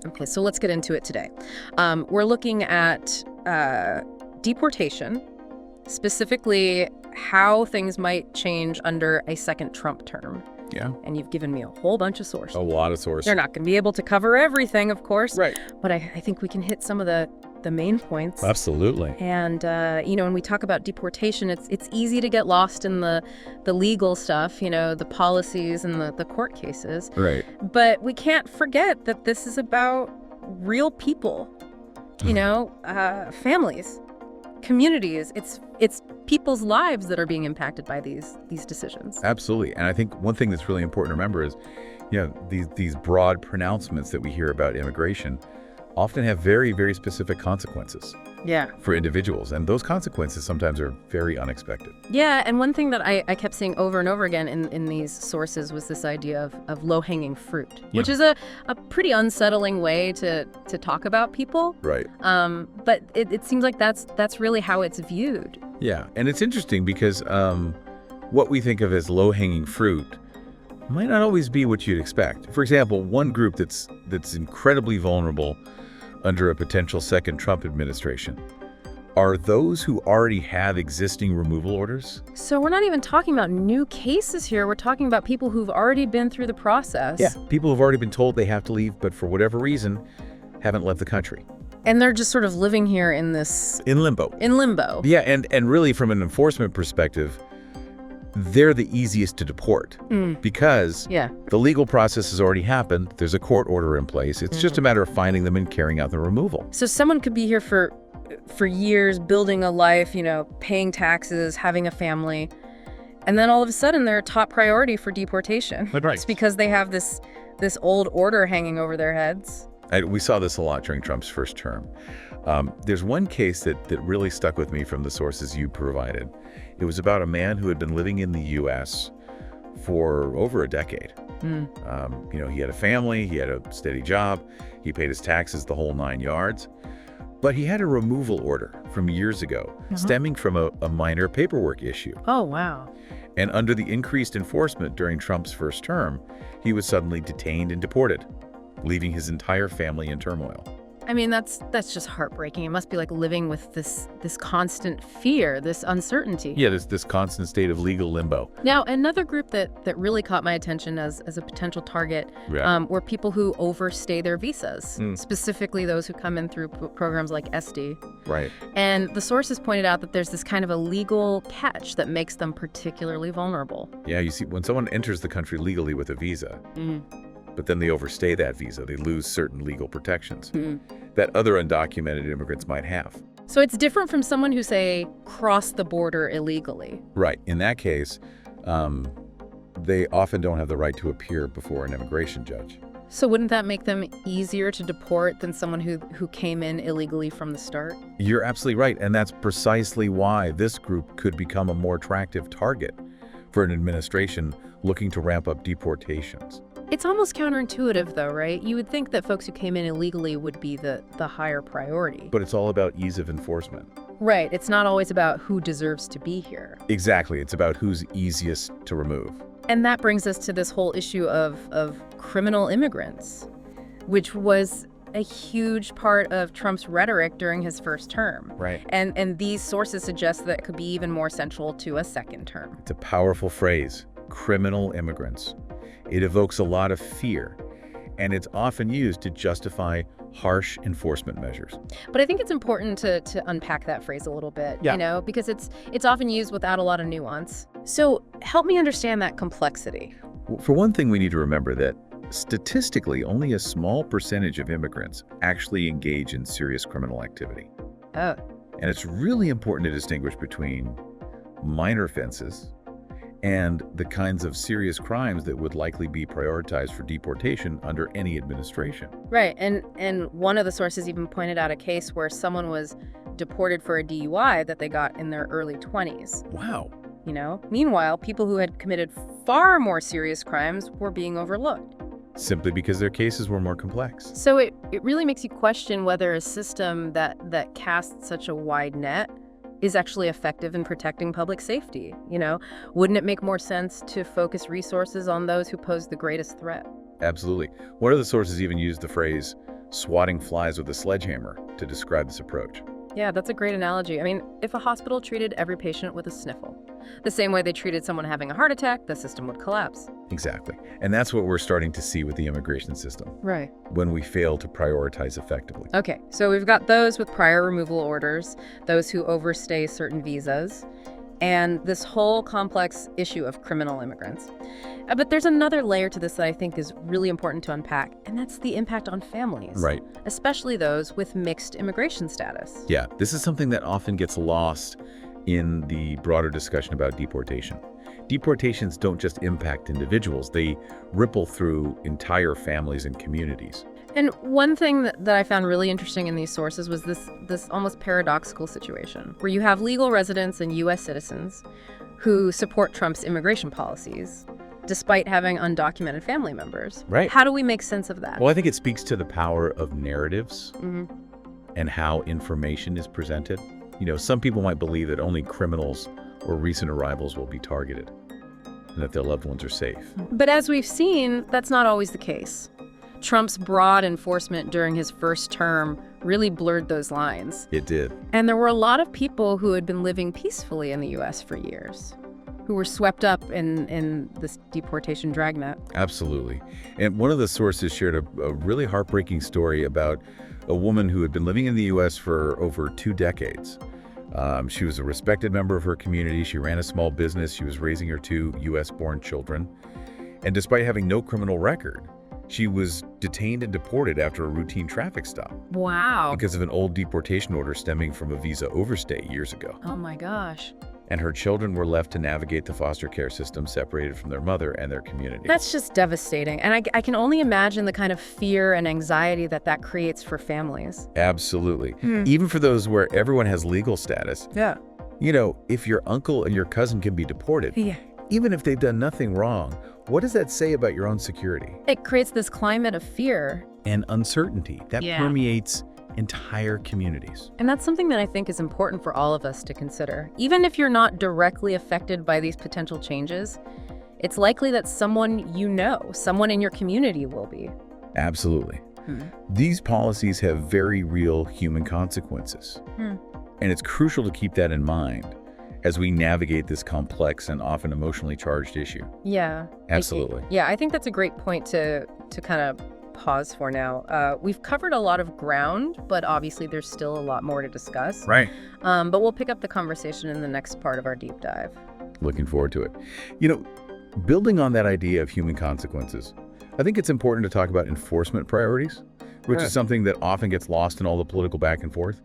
Okay, so let's get into it today. We're looking at deportation, specifically how things might change under a second Trump term. Yeah. And you've given me a whole bunch of sources. A lot of sources. They're not going to be able to cover everything, of course. Right. But I think we can hit some of the main points. Absolutely. And, when we talk about deportation, it's easy to get lost in the legal stuff, the policies and the court cases. Right. But we can't forget that this is about real people, families, communities. It's people's lives that are being impacted by these decisions. Absolutely. And I think one thing that's really important to remember is, these broad pronouncements that we hear about immigration often have very, very specific consequences. Yeah. For individuals. And those consequences sometimes are very unexpected. Yeah, and one thing that I kept seeing over and over again in these sources was this idea of low-hanging fruit, which is a pretty unsettling way to talk about people. Right. But it seems like that's really how it's viewed. Yeah, and it's interesting because what we think of as low-hanging fruit might not always be what you'd expect. For example, one group that's incredibly vulnerable under a potential second Trump administration are those who already have existing removal orders. So we're not even talking about new cases here. We're talking about people who've already been through the process. Yeah, people who've already been told they have to leave, but for whatever reason, haven't left the country. And they're just sort of living here in limbo. In limbo. Yeah, and really from an enforcement perspective, they're the easiest to deport because the legal process has already happened. There's a court order in place. It's just a matter of finding them and carrying out the removal. So someone could be here for years, building a life, paying taxes, having a family, and then all of a sudden they're a top priority for deportation. Right. It's because they have this old order hanging over their heads. We saw this a lot during Trump's first term. There's one case that really stuck with me from the sources you provided. It was about a man who had been living in the U.S. for over a decade. He had a family, he had a steady job, he paid his taxes, the whole 9 yards. But he had a removal order from years ago, stemming from a minor paperwork issue. Oh, wow. And under the increased enforcement during Trump's first term, he was suddenly detained and deported, leaving his entire family in turmoil. I mean, that's just heartbreaking. It must be like living with this constant fear, this uncertainty. Yeah, this constant state of legal limbo. Now, another group that really caught my attention as a potential target were people who overstay their visas, specifically those who come in through programs like SD. Right. And the sources pointed out that there's this kind of a legal catch that makes them particularly vulnerable. Yeah, you see, when someone enters the country legally with a visa, but then they overstay that visa, they lose certain legal protections that other undocumented immigrants might have. So it's different from someone who, say, crossed the border illegally. Right. In that case, they often don't have the right to appear before an immigration judge. So wouldn't that make them easier to deport than someone who came in illegally from the start? You're absolutely right. And that's precisely why this group could become a more attractive target for an administration looking to ramp up deportations. It's almost counterintuitive, though, right? You would think that folks who came in illegally would be the higher priority. But it's all about ease of enforcement. Right. It's not always about who deserves to be here. Exactly. It's about who's easiest to remove. And that brings us to this whole issue of criminal immigrants, which was a huge part of Trump's rhetoric during his first term. Right. And these sources suggest that it could be even more central to a second term. It's a powerful phrase, criminal immigrants. It evokes a lot of fear, and it's often used to justify harsh enforcement measures. But I think it's important to unpack that phrase a little bit, Yeah. Because it's often used without a lot of nuance. So help me understand that complexity. For one thing, we need to remember that statistically, only a small percentage of immigrants actually engage in serious criminal activity. Oh. And it's really important to distinguish between minor offenses and the kinds of serious crimes that would likely be prioritized for deportation under any administration. Right, and one of the sources even pointed out a case where someone was deported for a DUI that they got in their early 20s. Wow. Meanwhile, people who had committed far more serious crimes were being overlooked. Simply because their cases were more complex. So it really makes you question whether a system that casts such a wide net is actually effective in protecting public safety. Wouldn't it make more sense to focus resources on those who pose the greatest threat? Absolutely. One of the sources even used the phrase swatting flies with a sledgehammer to describe this approach. Yeah, that's a great analogy. I mean, if a hospital treated every patient with a sniffle, the same way they treated someone having a heart attack, the system would collapse. Exactly. And that's what we're starting to see with the immigration system, Right. when we fail to prioritize effectively. Okay, so we've got those with prior removal orders, those who overstay certain visas, and this whole complex issue of criminal immigrants. But there's another layer to this that I think is really important to unpack, and that's the impact on families. Right. Especially those with mixed immigration status. Yeah, this is something that often gets lost in the broader discussion about deportation. Deportations don't just impact individuals, they ripple through entire families and communities. And one thing that I found really interesting in these sources was this almost paradoxical situation where you have legal residents and U.S. citizens who support Trump's immigration policies despite having undocumented family members. Right. How do we make sense of that? Well, I think it speaks to the power of narratives Mhm. and how information is presented. You know, some people might believe that only criminals or recent arrivals will be targeted and that their loved ones are safe. But as we've seen, that's not always the case. Trump's broad enforcement during his first term really blurred those lines. It did. And there were a lot of people who had been living peacefully in the U.S. for years, who were swept up in this deportation dragnet. Absolutely. And one of the sources shared a really heartbreaking story about a woman who had been living in the U.S. for over 2 decades. She was a respected member of her community. She ran a small business. She was raising her 2 U.S.-born children. And despite having no criminal record, she was detained and deported after a routine traffic stop Wow. because of an old deportation order stemming from a visa overstay years ago. Oh my gosh. And her children were left to navigate the foster care system separated from their mother and their community. That's just devastating. And I can only imagine the kind of fear and anxiety that creates for families. Absolutely. Even for those where everyone has legal status. Yeah. You know, if your uncle and your cousin can be deported, Yeah. even if they've done nothing wrong, what does that say about your own security? It creates this climate of fear. And uncertainty that Yeah. permeates entire communities. And that's something that I think is important for all of us to consider. Even if you're not directly affected by these potential changes, it's likely that someone you know, someone in your community will be. Absolutely. These policies have very real human consequences. And it's crucial to keep that in mind as we navigate this complex and often emotionally charged issue. Yeah. Absolutely. I think that's a great point to kind of pause for now. We've covered a lot of ground, but obviously there's still a lot more to discuss. Right. But we'll pick up the conversation in the next part of our deep dive. Looking forward to it. You know, building on that idea of human consequences, I think it's important to talk about enforcement priorities, which is something that often gets lost in all the political back and forth.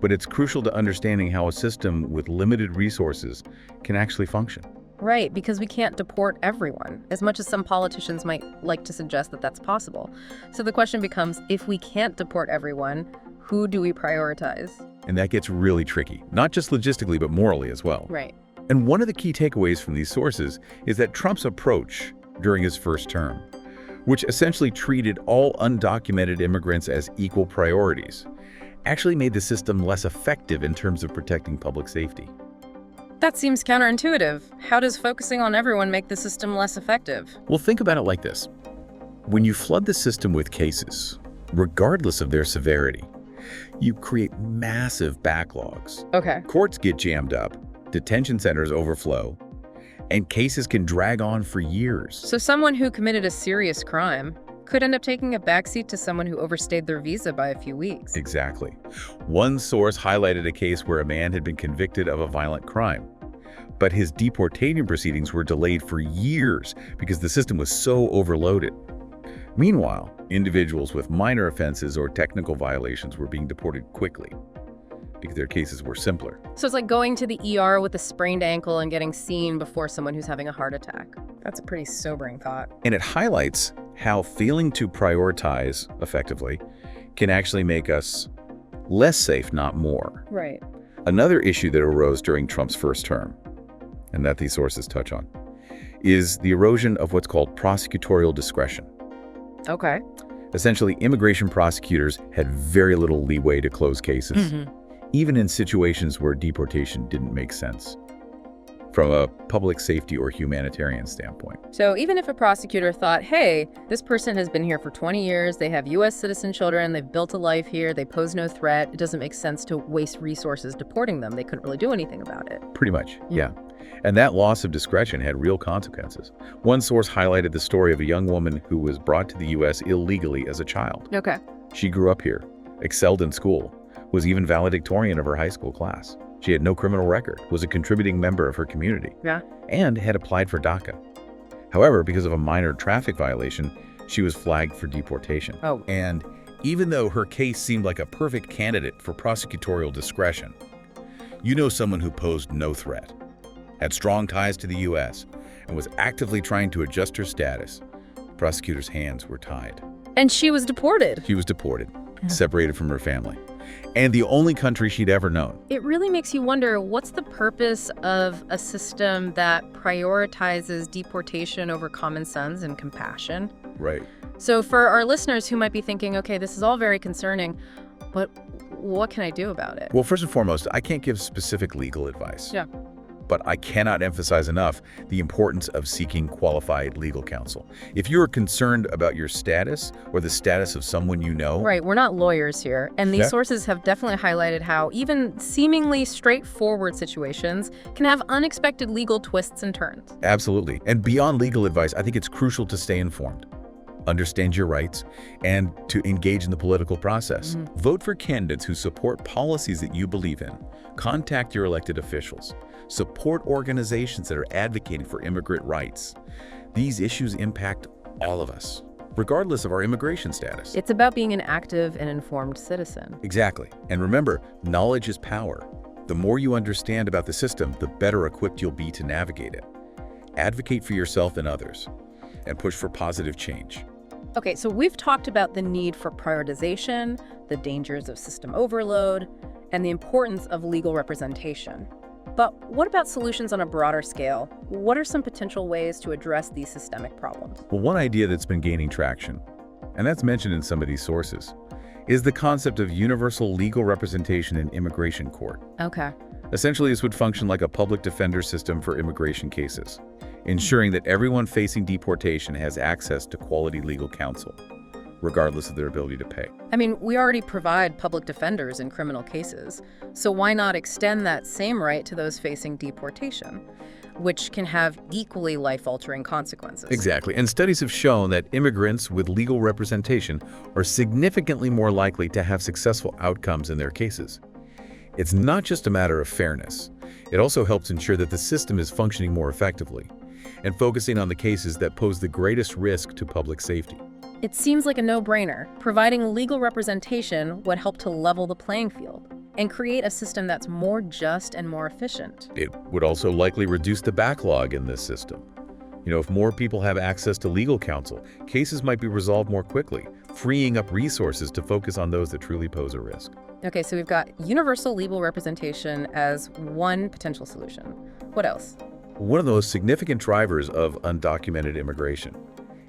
But it's crucial to understanding how a system with limited resources can actually function. Right, because we can't deport everyone, as much as some politicians might like to suggest that that's possible. So the question becomes, if we can't deport everyone, who do we prioritize? And that gets really tricky, not just logistically, but morally as well. Right. And one of the key takeaways from these sources is that Trump's approach during his first term, which essentially treated all undocumented immigrants as equal priorities, actually made the system less effective in terms of protecting public safety. That seems counterintuitive. How does focusing on everyone make the system less effective? Well, think about it like this. When you flood the system with cases, regardless of their severity, you create massive backlogs. Okay. Courts get jammed up, detention centers overflow, and cases can drag on for years. So someone who committed a serious crime could end up taking a backseat to someone who overstayed their visa by a few weeks. Exactly. One source highlighted a case where a man had been convicted of a violent crime, but his deportation proceedings were delayed for years because the system was so overloaded. Meanwhile, individuals with minor offenses or technical violations were being deported quickly because their cases were simpler. So it's like going to the ER with a sprained ankle and getting seen before someone who's having a heart attack. That's a pretty sobering thought. And it highlights how failing to prioritize effectively can actually make us less safe, not more. Right. Another issue that arose during Trump's first term, and that these sources touch on, is the erosion of what's called prosecutorial discretion. Okay. Essentially, immigration prosecutors had very little leeway to close cases, even in situations where deportation didn't make sense. from a public safety or humanitarian standpoint. So even if a prosecutor thought, hey, this person has been here for 20 years, they have U.S. citizen children, they've built a life here, they pose no threat, it doesn't make sense to waste resources deporting them. They couldn't really do anything about it. Pretty much, yeah. And that loss of discretion had real consequences. One source highlighted the story of a young woman who was brought to the U.S. illegally as a child. Okay. She grew up here, excelled in school, was even valedictorian of her high school class. She had no criminal record, was a contributing member of her community, and had applied for DACA. However, because of a minor traffic violation, she was flagged for deportation. Oh. And even though her case seemed like a perfect candidate for prosecutorial discretion, you know someone who posed no threat, had strong ties to the U.S., and was actively trying to adjust her status. The prosecutor's hands were tied. And she was deported. She was deported, separated from her family, and the only country she'd ever known. It really makes you wonder, what's the purpose of a system that prioritizes deportation over common sense and compassion? Right. So for our listeners who might be thinking, okay, this is all very concerning, but what can I do about it? Well, first and foremost, I can't give specific legal advice. Yeah. But I cannot emphasize enough the importance of seeking qualified legal counsel. If you're concerned about your status or the status of someone you know. Right, we're not lawyers here. And these sources have definitely highlighted how even seemingly straightforward situations can have unexpected legal twists and turns. Absolutely. And beyond legal advice, I think it's crucial to stay informed, understand your rights, and to engage in the political process. Vote for candidates who support policies that you believe in. Contact your elected officials. Support organizations that are advocating for immigrant rights. These issues impact all of us, regardless of our immigration status. It's about being an active and informed citizen. Exactly. And remember, knowledge is power. The more you understand about the system, the better equipped you'll be to navigate it. Advocate for yourself and others, and push for positive change. Okay, so we've talked about the need for prioritization, the dangers of system overload, and the importance of legal representation. But what about solutions on a broader scale? What are some potential ways to address these systemic problems? Well, one idea that's been gaining traction, and that's mentioned in some of these sources, is the concept of universal legal representation in immigration court. Okay. Essentially, this would function like a public defender system for immigration cases, ensuring that everyone facing deportation has access to quality legal counsel, regardless of their ability to pay. I mean, we already provide public defenders in criminal cases, so why not extend that same right to those facing deportation, which can have equally life-altering consequences? Exactly. And studies have shown that immigrants with legal representation are significantly more likely to have successful outcomes in their cases. It's not just a matter of fairness. It also helps ensure that the system is functioning more effectively and focusing on the cases that pose the greatest risk to public safety. It seems like a no-brainer. Providing legal representation would help to level the playing field and create a system that's more just and more efficient. It would also likely reduce the backlog in this system. You know, if more people have access to legal counsel, cases might be resolved more quickly, freeing up resources to focus on those that truly pose a risk. Okay, so we've got universal legal representation as one potential solution. What else? One of the most significant drivers of undocumented immigration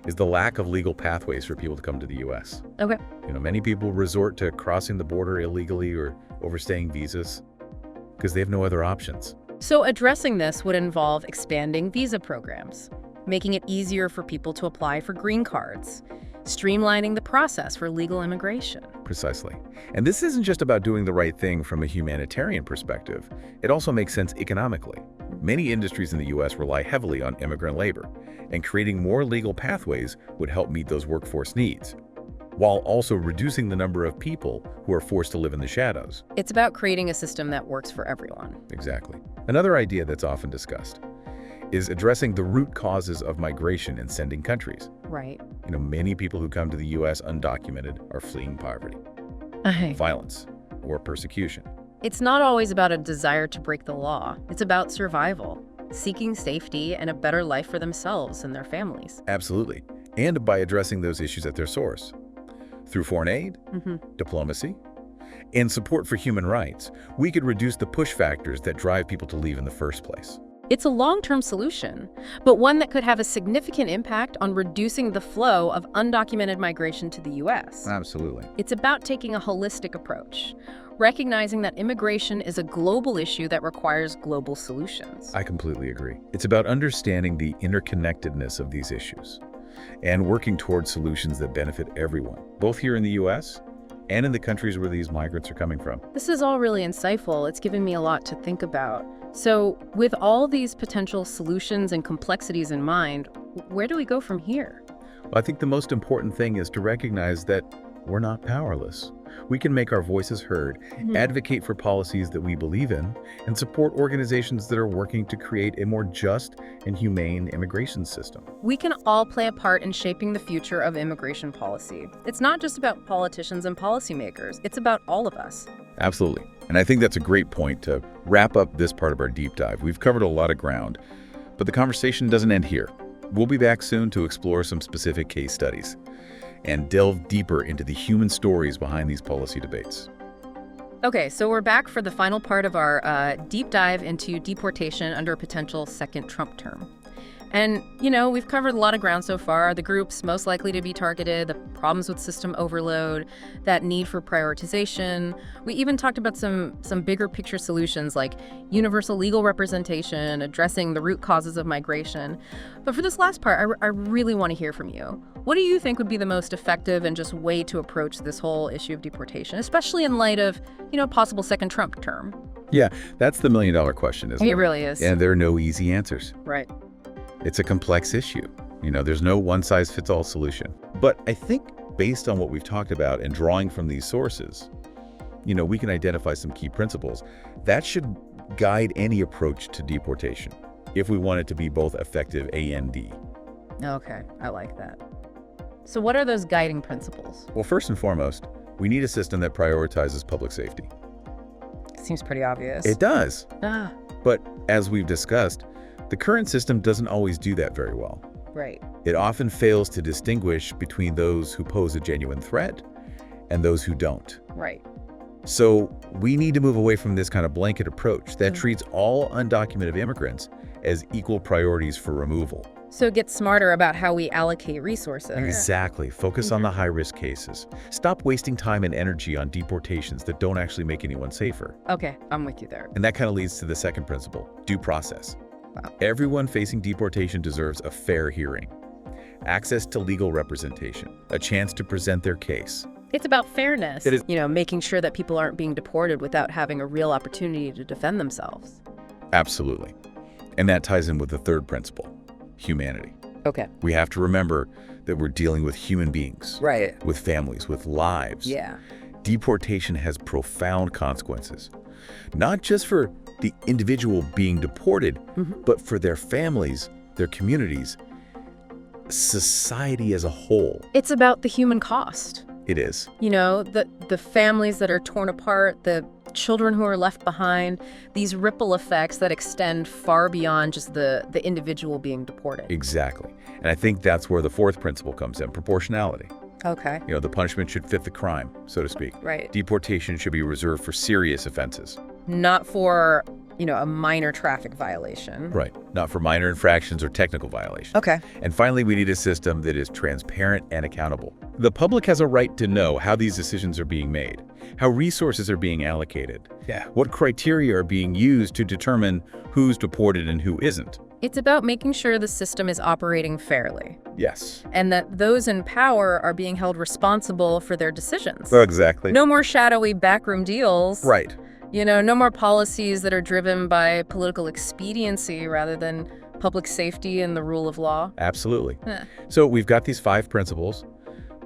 is the lack of legal pathways for people to come to the U.S. Okay. You know, many people resort to crossing the border illegally or overstaying visas because they have no other options. So addressing this would involve expanding visa programs, making it easier for people to apply for green cards, streamlining the process for legal immigration. Precisely. And this isn't just about doing the right thing from a humanitarian perspective. It also makes sense economically. Many industries in the U.S. rely heavily on immigrant labor, and creating more legal pathways would help meet those workforce needs, while also reducing the number of people who are forced to live in the shadows. It's about creating a system that works for everyone. Exactly. Another idea that's often discussed is addressing the root causes of migration in sending countries. Right. You know, many people who come to the U.S. undocumented are fleeing poverty, violence, or persecution. It's not always about a desire to break the law. It's about survival, seeking safety and a better life for themselves and their families. Absolutely. And by addressing those issues at their source. Through foreign aid, diplomacy, and support for human rights, we could reduce the push factors that drive people to leave in the first place. It's a long-term solution, but one that could have a significant impact on reducing the flow of undocumented migration to the U.S. Absolutely. It's about taking a holistic approach, recognizing that immigration is a global issue that requires global solutions. I completely agree. It's about understanding the interconnectedness of these issues and working towards solutions that benefit everyone, both here in the U.S. and in the countries where these migrants are coming from. This is all really insightful. It's given me a lot to think about. So, with all these potential solutions and complexities in mind, where do we go from here? Well, I think the most important thing is to recognize that we're not powerless. We can make our voices heard, advocate for policies that we believe in, and support organizations that are working to create a more just and humane immigration system. We can all play a part in shaping the future of immigration policy. It's not just about politicians and policymakers, it's about all of us. Absolutely. And I think that's a great point to wrap up this part of our deep dive. We've covered a lot of ground, but the conversation doesn't end here. We'll be back soon to explore some specific case studies and delve deeper into the human stories behind these policy debates. Okay, so we're back for the final part of our deep dive into deportation under a potential second Trump term. And, we've covered a lot of ground so far, the groups most likely to be targeted, the problems with system overload, that need for prioritization. We even talked about some bigger picture solutions like universal legal representation, addressing the root causes of migration. But for this last part, I really want to hear from you. What do you think would be the most effective and just way to approach this whole issue of deportation, especially in light of, possible second Trump term? Yeah, that's the million-dollar question, isn't it? It really is. And there are no easy answers. Right. It's a complex issue. There's no one-size-fits-all solution. But I think based on what we've talked about and drawing from these sources, we can identify some key principles that should guide any approach to deportation if we want it to be both effective and D. Okay, I like that. So what are those guiding principles? Well, first and foremost, we need a system that prioritizes public safety. Seems pretty obvious. It does. Ah, But as we've discussed, the current system doesn't always do that very well. right. It often fails to distinguish between those who pose a genuine threat and those who don't. Right. So we need to move away from this kind of blanket approach that treats all undocumented immigrants as equal priorities for removal. So get smarter about how we allocate resources. Exactly. Focus on the high-risk cases. Stop wasting time and energy on deportations that don't actually make anyone safer. Okay, I'm with you there. And that kind of leads to the second principle, due process. Wow. Everyone facing deportation deserves a fair hearing, access to legal representation, a chance to present their case. It's about fairness. It is. Making sure that people aren't being deported without having a real opportunity to defend themselves. Absolutely. And that ties in with the third principle, humanity. Okay. We have to remember that we're dealing with human beings, Right. with families, with lives. Yeah. Deportation has profound consequences, not just for the individual being deported, but for their families, their communities, society as a whole. It's about the human cost. It is. The families that are torn apart, the children who are left behind, these ripple effects that extend far beyond just the individual being deported. Exactly. And I think that's where the fourth principle comes in, proportionality. Okay. The punishment should fit the crime, so to speak. Right. Deportation should be reserved for serious offenses. Not for, a minor traffic violation. Right. Not for minor infractions or technical violations. Okay. And finally, we need a system that is transparent and accountable. The public has a right to know how these decisions are being made, how resources are being allocated, what criteria are being used to determine who's deported and who isn't. It's about making sure the system is operating fairly. Yes. And that those in power are being held responsible for their decisions. Exactly. No more shadowy backroom deals. Right. No more policies that are driven by political expediency rather than public safety and the rule of law. Absolutely. So we've got these 5 principles: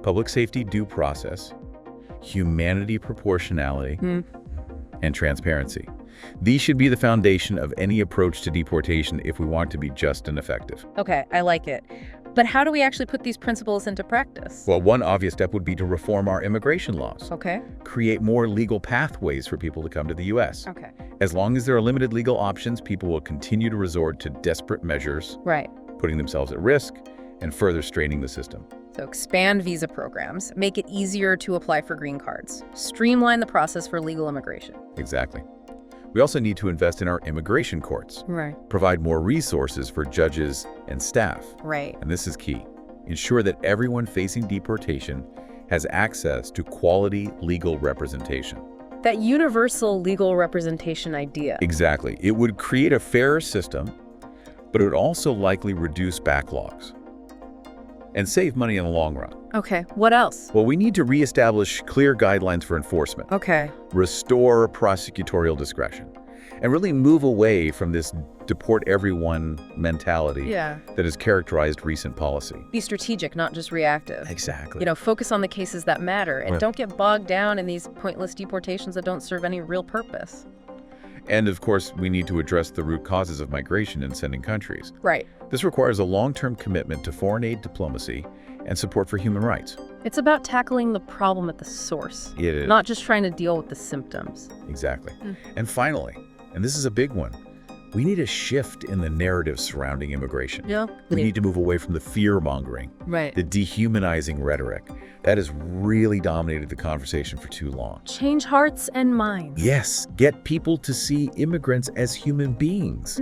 public safety, due process, humanity, proportionality, and transparency. These should be the foundation of any approach to deportation if we want to be just and effective. Okay, I like it. But how do we actually put these principles into practice? Well, one obvious step would be to reform our immigration laws. Okay. Create more legal pathways for people to come to the U.S. Okay. As long as there are limited legal options, people will continue to resort to desperate measures, Right. putting themselves at risk and further straining the system. So expand visa programs, make it easier to apply for green cards, streamline the process for legal immigration. Exactly. We also need to invest in our immigration courts, Right. provide more resources for judges and staff. Right. And this is key. Ensure that everyone facing deportation has access to quality legal representation. That universal legal representation idea. Exactly. It would create a fairer system, but it would also likely reduce backlogs and save money in the long run. Okay, what else? Well, we need to reestablish clear guidelines for enforcement, Okay. restore prosecutorial discretion, and really move away from this deport everyone mentality Yeah. that has characterized recent policy. Be strategic, not just reactive. Exactly. Focus on the cases that matter and Right. don't get bogged down in these pointless deportations that don't serve any real purpose. And of course, we need to address the root causes of migration in sending countries. Right. This requires a long-term commitment to foreign aid diplomacy and support for human rights. It's about tackling the problem at the source, It is. not just trying to deal with the symptoms. Exactly. And finally, and this is a big one, we need a shift in the narrative surrounding immigration. Yeah. We need to move away from the fear-mongering, Right. the dehumanizing rhetoric. That has really dominated the conversation for too long. Change hearts and minds. Yes, get people to see immigrants as human beings,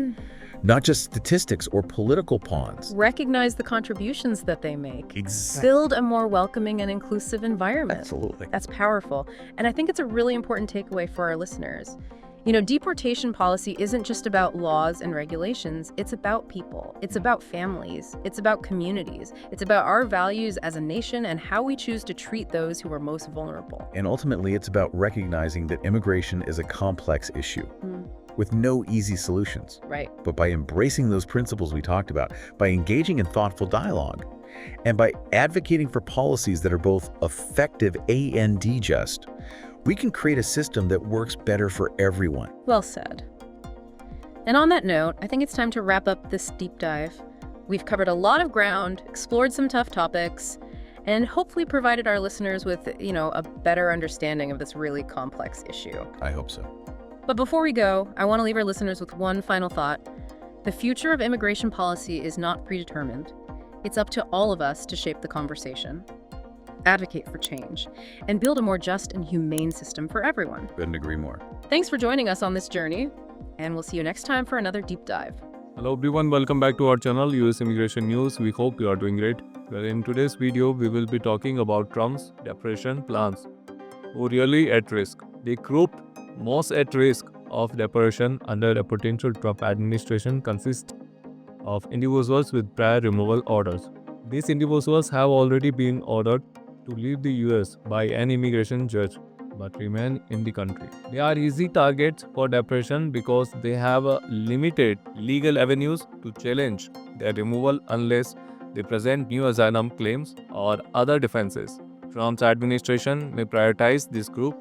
not just statistics or political pawns. Recognize the contributions that they make. Exactly. Build a more welcoming and inclusive environment. Absolutely. That's powerful. And I think it's a really important takeaway for our listeners. Deportation policy isn't just about laws and regulations. It's about people. It's about families. It's about communities. It's about our values as a nation and how we choose to treat those who are most vulnerable. And ultimately, it's about recognizing that immigration is a complex issue with no easy solutions. Right. But by embracing those principles we talked about, by engaging in thoughtful dialogue, and by advocating for policies that are both effective and just, we can create a system that works better for everyone. Well said. And on that note, I think it's time to wrap up this deep dive. We've covered a lot of ground, explored some tough topics, and hopefully provided our listeners with, a better understanding of this really complex issue. I hope so. But before we go, I want to leave our listeners with one final thought. The future of immigration policy is not predetermined. It's up to all of us to shape the conversation, advocate for change, and build a more just and humane system for everyone. Couldn't agree more. Thanks for joining us on this journey, and we'll see you next time for another deep dive. Hello everyone, welcome back to our channel US Immigration News. We hope you are doing great. Well, in today's video, we will be talking about Trump's deportation plans. Who really at risk? The group most at risk of deportation under a potential Trump administration consists of individuals with prior removal orders. These individuals have already been ordered to leave the US by an immigration judge but remain in the country. They are easy targets for deportation because they have limited legal avenues to challenge their removal unless they present new asylum claims or other defenses. Trump's administration may prioritize this group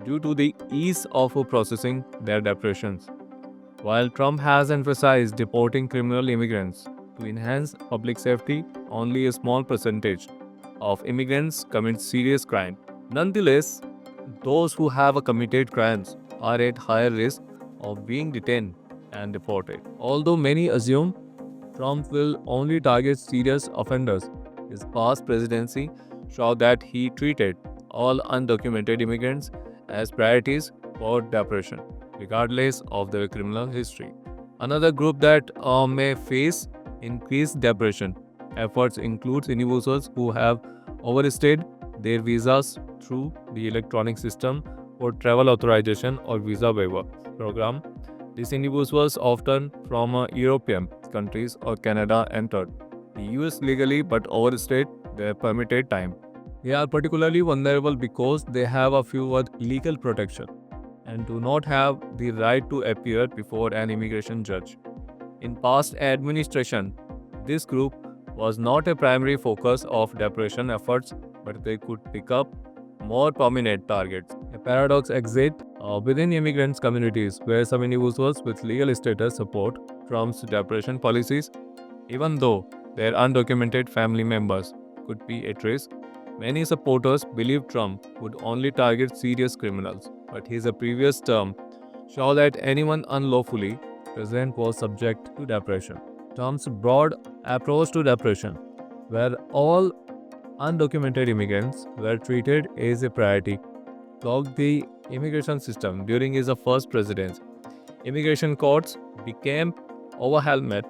due to the ease of processing their deportations. While Trump has emphasized deporting criminal immigrants to enhance public safety, only a small percentage of immigrants commit serious crime. Nonetheless, those who have committed crimes are at higher risk of being detained and deported. Although many assume Trump will only target serious offenders, his past presidency showed that he treated all undocumented immigrants as priorities for deportation, regardless of their criminal history. Another group that may face increased deportation efforts includes individuals who have overstayed their visas through the electronic system for travel authorization or visa waiver program. These individuals, often from European countries or Canada, entered the US legally but overstayed their permitted time. They are particularly vulnerable because they have a fewer legal protection and do not have the right to appear before an immigration judge. In past administration, this group was not a primary focus of deportation efforts, but they could pick up more prominent targets. A paradox exists within immigrants communities where some individuals with legal status support Trump's deportation policies, even though their undocumented family members could be at risk. Many supporters believe Trump would only target serious criminals, but his previous term showed that anyone unlawfully present was subject to deportation. Trump's broad approach to deportation, where all undocumented immigrants were treated as a priority, clogged the immigration system during his first presidency. Immigration courts became overwhelmed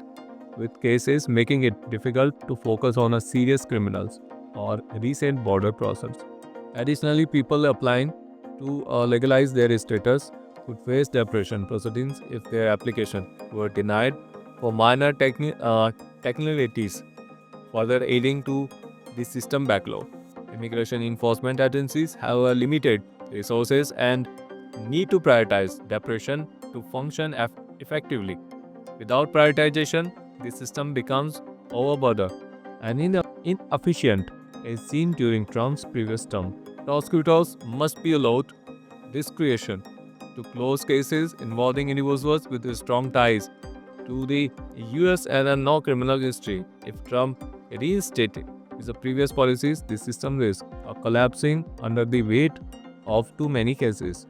with cases, making it difficult to focus on a serious criminals or recent border process. Additionally, people applying to legalize their status could face deportation proceedings if their application were denied for minor technicalities, further aiding to the system backlog. Immigration enforcement agencies have a limited resources and need to prioritize deportation to function effectively. Without prioritization, the system becomes overburdened and inefficient, as seen during Trump's previous term. Prosecutors must be allowed discretion to close cases involving individuals with strong ties to the US and a no criminal history. If Trump reinstated his previous policies, the system risks collapsing under the weight of too many cases.